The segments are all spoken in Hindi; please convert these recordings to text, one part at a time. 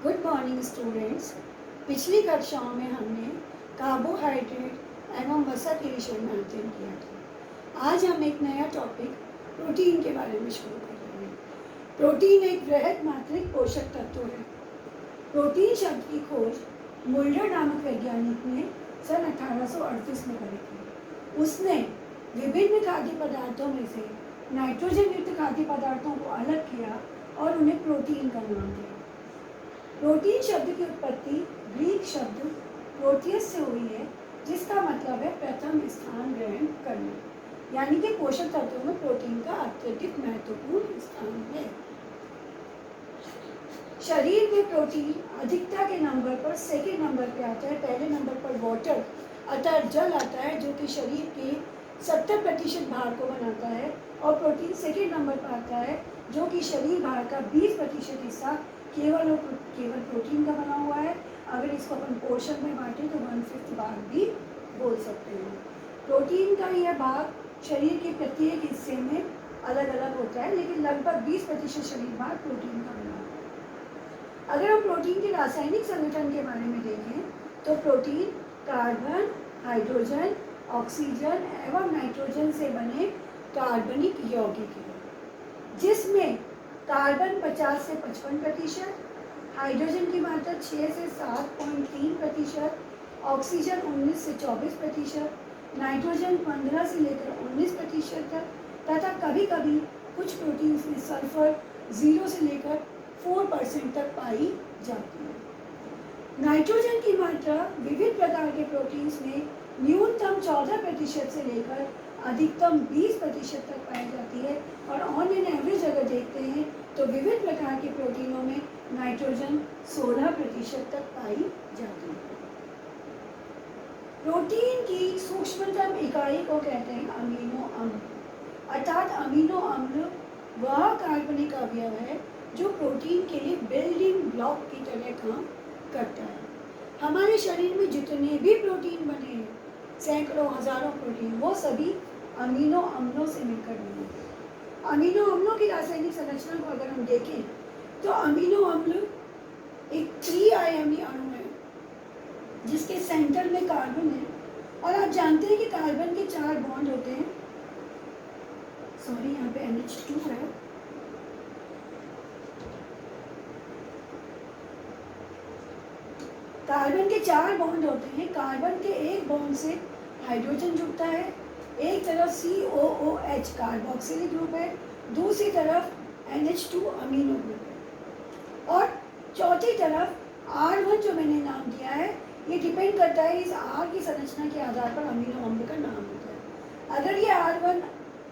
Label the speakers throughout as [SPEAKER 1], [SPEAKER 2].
[SPEAKER 1] Good morning students. पिछली कक्षाओं में हमने कार्बोहाइड्रेट एवं वसा के विषय में अध्ययन किया था। आज हम एक नया टॉपिक प्रोटीन के बारे में शुरू कर रहे हैं। प्रोटीन एक वृहद मात्रिक पोषक तत्व है। प्रोटीन शब्द की खोज मुल्डर नामक वैज्ञानिक ने सन 1838 में करी थी। उसने विभिन्न खाद्य पदार्थों में से नाइट्रोजन युक्त खाद्य पदार्थों को अलग किया और उन्हें प्रोटीन का नाम दिया। प्रोटीन शब्द की उत्पत्ति ग्रीक शब्द प्रोटियस से हुई है, जिसका मतलब है प्रथम स्थान ग्रहण करना, यानी कि पोषक तत्वों में प्रोटीन का अत्यधिक महत्वपूर्ण स्थान है। शरीर में प्रोटीन अधिकता के नंबर पर सेकेंड नंबर पे आता है। पहले नंबर पर वाटर अर्थात जल आता है, जो कि शरीर के 70% भार को बनाता है, और प्रोटीन सेकेंड नंबर पर आता है, जो कि शरीर भार का 20% हिस्सा केवल और केवल प्रोटीन का बना हुआ है। अगर इसको अपन पोर्शन में बांटें तो 1/5 भाग भी बोल सकते हैं। प्रोटीन का यह भाग शरीर के प्रत्येक हिस्से में अलग अलग होता है, लेकिन लगभग 20% शरीर भाग प्रोटीन का बना होता है। अगर हम प्रोटीन के रासायनिक संगठन के बारे में देखें तो प्रोटीन कार्बन, हाइड्रोजन, ऑक्सीजन एवं नाइट्रोजन से बने कार्बनिक यौगिक है, जिसमें कार्बन 50 से 55%, हाइड्रोजन की मात्रा 6 से 7.3%, ऑक्सीजन 19 से 24%, नाइट्रोजन 15 से लेकर 19% तक, तथा कभी कभी कुछ प्रोटीन्स में सल्फर 0 से लेकर 4% तक पाई जाती है। नाइट्रोजन की मात्रा विविध प्रकार के प्रोटीन्स में न्यूनतम 14% से लेकर अधिकतम 20% तक पाई जाती है, और ऑन एन एवरेज अगर देखते हैं तो विविध प्रकार के प्रोटीनों में नाइट्रोजन 16% तक पाई जाती है। प्रोटीन की सूक्ष्मतम इकाई को कहते हैं अमीनो अम्ल, अर्थात अमीनो अम्ल वह कार्बनिक अवयव है जो प्रोटीन के लिए बिल्डिंग ब्लॉक की तरह काम करता है। हमारे शरीर में जितने भी प्रोटीन बने हैं, सैकड़ों हजारों प्रोटीन, वो सभी अमीनो अम्लों से मिलकर बने हैं। अमीनो अम्लों की रासायनिक संरचना को अगर हम देखें तो अमीनो अम्ल एक त्रि-आयामी अणु है, जिसके सेंटर में कार्बन है, और आप जानते हैं कि कार्बन के 4 बॉन्ड होते हैं। सॉरी, यहाँ पे NH2 है। कार्बन के 4 बॉन्ड होते हैं। कार्बन के एक बॉन्ड से हाइड्रोजन जुड़ता है, एक तरफ COOH कार्बोक्सिलिक ग्रुप है, दूसरी तरफ NH2 अमीनो ग्रुप है, और चौथी तरफ R1 जो मैंने नाम दिया है, ये डिपेंड करता है इस R की संरचना के आधार पर अमीनो अम्ल का नाम होता है। अगर ये R1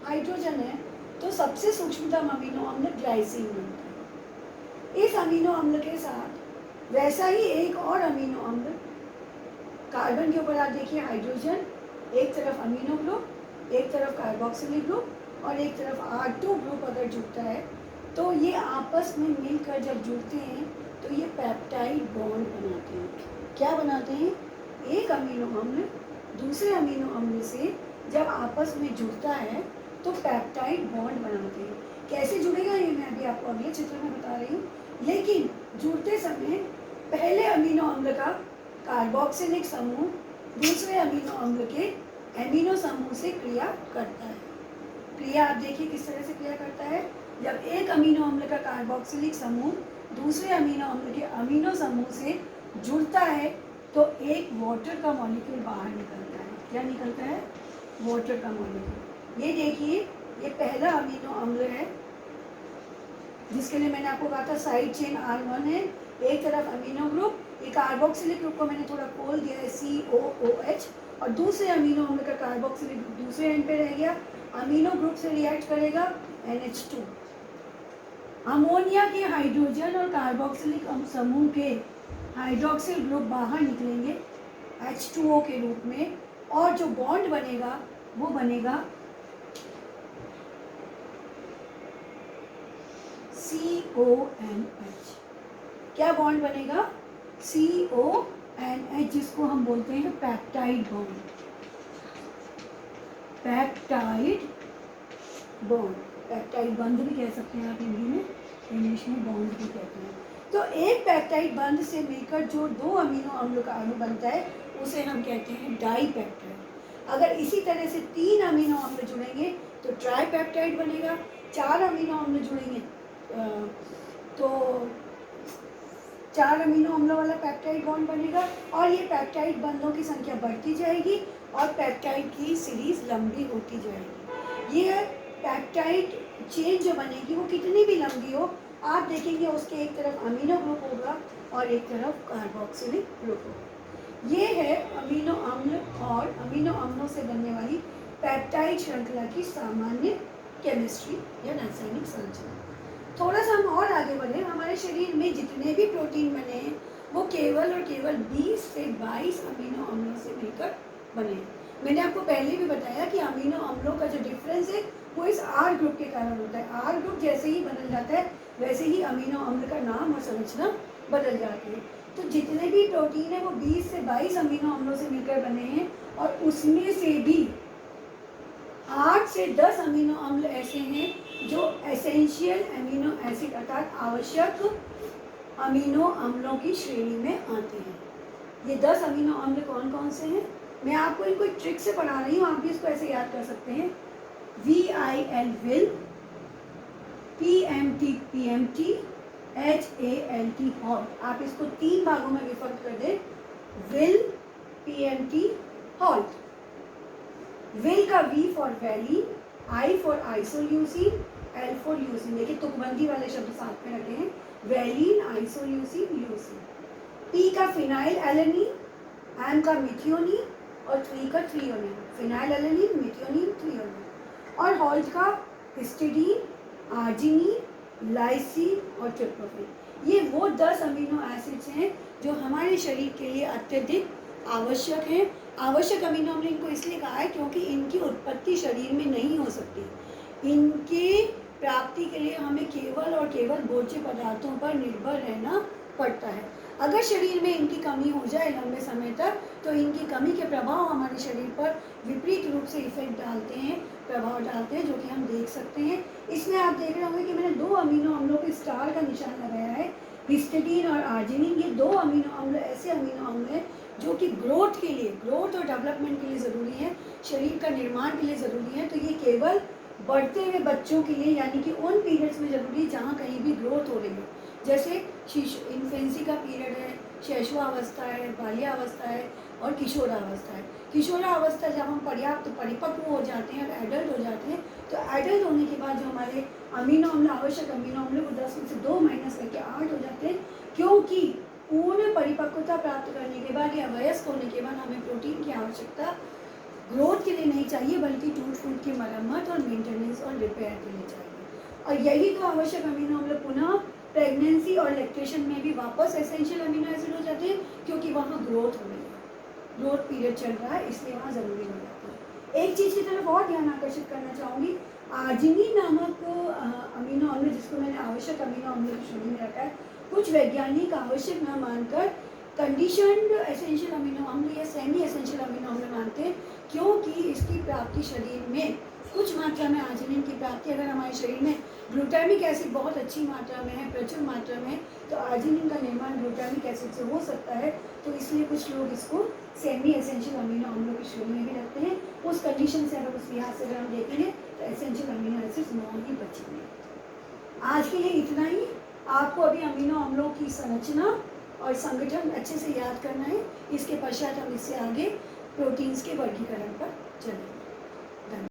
[SPEAKER 1] हाइड्रोजन है तो सबसे सूक्ष्मतम अमीनो अम्ल ग्लाइसिन बनता है। इस अमीनो अम्ल के साथ वैसा ही एक और अमीनो अम्ल, कार्बन के ऊपर आप देखिए हाइड्रोजन, एक तरफ अमीनो ग्रुप, एक तरफ कार्बोक्सिलिक ग्रुप, और एक तरफ R2 ग्रुप अगर जुड़ता है तो ये आपस में मिलकर जब जुड़ते हैं तो ये पेप्टाइड बॉन्ड बनाते हैं। क्या बनाते हैं? एक अमीनो अम्ल दूसरे अमीनो अम्ल से जब आपस में जुड़ता है तो पेप्टाइड बॉन्ड बनाते हैं। कैसे जुड़ेगा ये मैं अभी आपको अगले चित्र में बता रही हूँ, लेकिन जुड़ते समय पहले अमीनो अम्ल का कार्बोक्सिलिक समूह दूसरे अमीनो अम्ल के एमिनो समूह से क्रिया करता है। क्रिया आप देखिए किस तरह से क्रिया करता है। जब एक अमीनो अम्ल का कार्बोक्सिलिक समूह दूसरे अमीनो अम्ल के अमीनो समूह से जुड़ता है तो एक वाटर का मॉलिक्यूल बाहर निकलता है। क्या निकलता है? वाटर का मॉलिक्यूल। ये देखिए, ये पहला अमीनो अम्ल है जिसके लिए मैंने आपको कहा था साइड चेन R1 है, एक तरफ अमीनो ग्रुप, एक कार्बोक्सिलिक ग्रुप को मैंने थोड़ा खोल दिया है COOH, और दूसरे अमीनो अम्ल का कार्बोक्सिलिक ग्रुप दूसरे एंड पे रह गया, अमीनो ग्रुप से रिएक्ट करेगा NH2। अमोनिया के हाइड्रोजन और कार्बोक्सिलिक समूह के हाइड्रोक्सिल ग्रुप बाहर निकलेंगे H2O के रूप में, और जो बॉन्ड बनेगा वो बनेगा CONH। क्या बॉन्ड बनेगा? CONH, जिसको हम बोलते हैं peptide bond. Peptide bond, peptide बंध भी कह सकते हैं आप हिंदी में, इंग्लिश में बॉन्ड भी कहते हैं। तो एक पेप्टाइड बंध से मिलकर जो 2 अमीनो अम्ल का अणु बनता है उसे हम कहते हैं डाईपेप्टाइड। अगर इसी तरह से 3 अमीनो अम्ल जुड़ेंगे तो ट्राईपेप्टाइड बनेगा, 4 अमीनो अम्ल जुड़ेंगे तो 4 अमीनो अम्लों वाला पेप्टाइड बॉन्ड बनेगा और ये पेप्टाइड बंधों की संख्या बढ़ती जाएगी और पेप्टाइड की सीरीज लंबी होती जाएगी। ये पेप्टाइड चेन जो बनेगी वो कितनी भी लंबी हो, आप देखेंगे उसके एक तरफ अमीनो ग्रुप होगा और एक तरफ कार्बोक्सिलिक ग्रुप होगा। ये है अमीनो अम्ल और अमीनो अम्लों से बनने वाली पेप्टाइड श्रृंखला की सामान्य केमिस्ट्री या रासायनिक संरचना। थोड़ा सा हम और आगे बढ़े, हमारे शरीर में जितने भी प्रोटीन बने हैं वो केवल और केवल 20 से 22 अमीनो अम्लों से मिलकर बने हैं। मैंने आपको पहले भी बताया कि अमीनो अम्लों का जो डिफरेंस है वो इस आर ग्रुप के कारण होता है। आर ग्रुप जैसे ही बदल जाता है वैसे ही अमीनो अम्ल का नाम और संरचना बदल जाती है। तो जितने भी प्रोटीन है वो 20 से 22 अमीनो अम्लों से मिलकर बने हैं और उसमें से भी 8 से 10 अमीनो अम्ल ऐसे हैं जो एसेंशियल अमीनो एसिड अर्थात आवश्यक अमीनो अम्लों की श्रेणी में आते हैं। ये 10 अमीनो अम्ल कौन कौन से हैं? मैं आपको इनको एक ट्रिक से पढ़ा रही हूँ, आप भी इसको ऐसे याद कर सकते हैं। VIL will, PMT PMT, HALT halt. आप इसको 3 भागों में विभक्त कर दें, विल, PMT, हॉल्ट। विल का V for valley, I for isoleucine, L for leucine. देखिए तुकबंदी वाले शब्द साथ में रखे हैं, वैलिन, आइसोल्यूसिन, ल्यूसिन। P का फिनाइल एलेनिन, M का मिथियोनिन और 3 का threonine. Phenyl alanine, methionine, threonine. और हॉल्ट का हिस्टिडीन, आर्जिनिन, लाइसिन और ट्रिप्टोफैन। ये वो 10 अमीनो एसिड्स हैं जो हमारे शरीर के लिए अत्यधिक आवश्यक हैं। आवश्यक अमीनो अम्ल इनको इसलिए कहा है क्योंकि इनकी उत्पत्ति शरीर में नहीं हो सकती। इनके प्राप्ति के लिए हमें केवल और केवल भोज्य पदार्थों पर निर्भर रहना पड़ता है। अगर शरीर में इनकी कमी हो जाए लंबे समय तक तो इनकी कमी के प्रभाव हमारे शरीर पर विपरीत रूप से इफेक्ट डालते हैं, प्रभाव डालते हैं, जो कि हम देख सकते हैं। इसमें आप देख रहे होंगे कि मैंने 2 अमीनो अम्लों के स्टार का निशान लगाया है, हिस्टिडीन और आर्जिनिन। ये 2 अमीनो अम्ल ऐसे अमीनो अम्ल हैं जो कि ग्रोथ के लिए, ग्रोथ और डेवलपमेंट के लिए ज़रूरी है, शरीर का निर्माण के लिए ज़रूरी है। तो ये केवल बढ़ते हुए बच्चों के लिए यानी कि उन पीरियड्स में ज़रूरी है जहाँ कहीं भी ग्रोथ हो रही है, जैसे इन्फेंसी का पीरियड है, शैशवावस्था है, बाल्यावस्था है और किशोरावस्था है। किशोरावस्था जब हम पर्याप्त परिपक्व हो जाते हैं और एडल्ट हो जाते हैं तो एडल्ट होने के बाद जो हमारे अमीनो अम्ल, आवश्यक अमीनो अम्ल वो 10 में से 2 माइनस करके 8 हो जाते हैं, क्योंकि पूर्ण परिपक्वता प्राप्त करने के बाद या वयस्क होने के बाद हमें प्रोटीन की आवश्यकता ग्रोथ के लिए नहीं चाहिए बल्कि टूट फूट की मरम्मत और मेंटेनेंस और रिपेयर के लिए चाहिए। और यही तो आवश्यक अमीनो अम्ल पुनः प्रेगनेंसी और लैक्टेशन में भी वापस एसेंशियल अमीनो एसिड हो जाते हैं, क्योंकि वहाँ ग्रोथ हो रही है, ग्रोथ पीरियड चल रहा है, इसलिए वहाँ ज़रूरी हो जाता है। एक चीज़ की तरफ और ध्यान आकर्षित करना चाहूँगी, आर्जिनिन नामक अमीनो अम्ल जिसको मैंने आवश्यक अमीनो अम्ल की श्रेणी में रखा है, कुछ वैज्ञानिक आवश्यक न मानकर कंडीशनड एसेंशियल अमीनो अम्ल या सेमी एसेंशियल अमीनो अम्ल मानते हैं, क्योंकि इसकी प्राप्ति शरीर में कुछ मात्रा में आर्जिनिन की प्राप्ति अगर हमारे शरीर में ग्लूटामिक एसिड बहुत अच्छी मात्रा में है, प्रचुर मात्रा में, तो आर्जिनिन का निर्माण ग्लूटामिक एसिड से हो सकता है। तो इसलिए कुछ लोग इसको सेमी एसेंशियल अमीनो अम्लों की श्रेणी में भी रखते हैं। उस कंडीशन से अगर, उस लिहाज से अगर हम देखेंगे तो एसेंशियल अमीनो एसिड्स 9 ही बचेंगे। आज के लिए इतना ही। आपको अभी अमीनो अम्लों की संरचना और संगठन अच्छे से याद करना है। इसके पश्चात हम इससे आगे प्रोटीन्स के वर्गीकरण पर चलेंगे।